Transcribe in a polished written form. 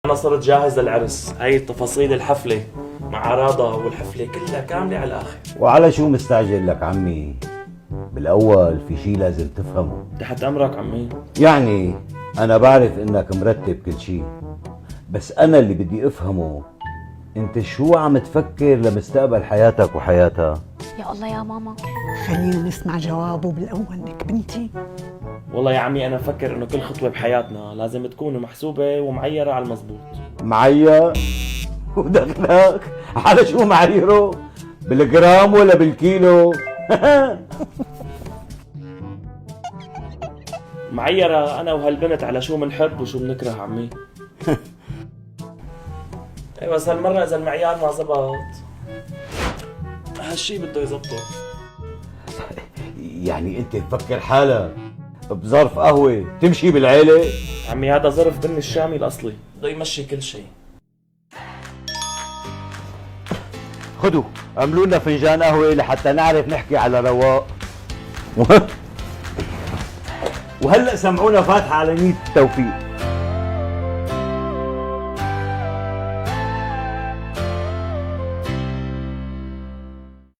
أنا صرت جاهز للعرس. هاي تفاصيل الحفلة مع عراضة والحفلة كلها كاملة على الآخر. وعلى شو مستعجل لك عمي؟ بالأول في شي لازم تفهمه. تحت أمرك عمي. يعني أنا بعرف إنك مرتب كل شي، بس أنا اللي بدي أفهمه أنت شو عم تفكر لمستقبل حياتك وحياتها؟ يا الله يا ماما. خلينا نسمع جوابه بالأول لك بنتي. والله يا عمي أنا بفكر إنه كل خطوة بحياتنا لازم تكون محسوبة ومعيرة على المزبوط. معير؟ ودخلك على شو معيره؟ بالجرام ولا بالكيلو؟ معيرة أنا وهالبنت على شو منحب وشو بنكره عمي. ايه بس هالمرة إذا المعيار ما زبط هالشي بده يزبطه. يعني أنت تفكر حالك بظرف قهوة تمشي بالعيلة؟ عمي هذا ظرف بني الشامي الأصلي بده يمشي كل شيء. خدوا عملوا لنا فنجان قهوة لحتى نعرف نحكي على رواق. وهلا سمعونا فاتحة على نية التوفيق.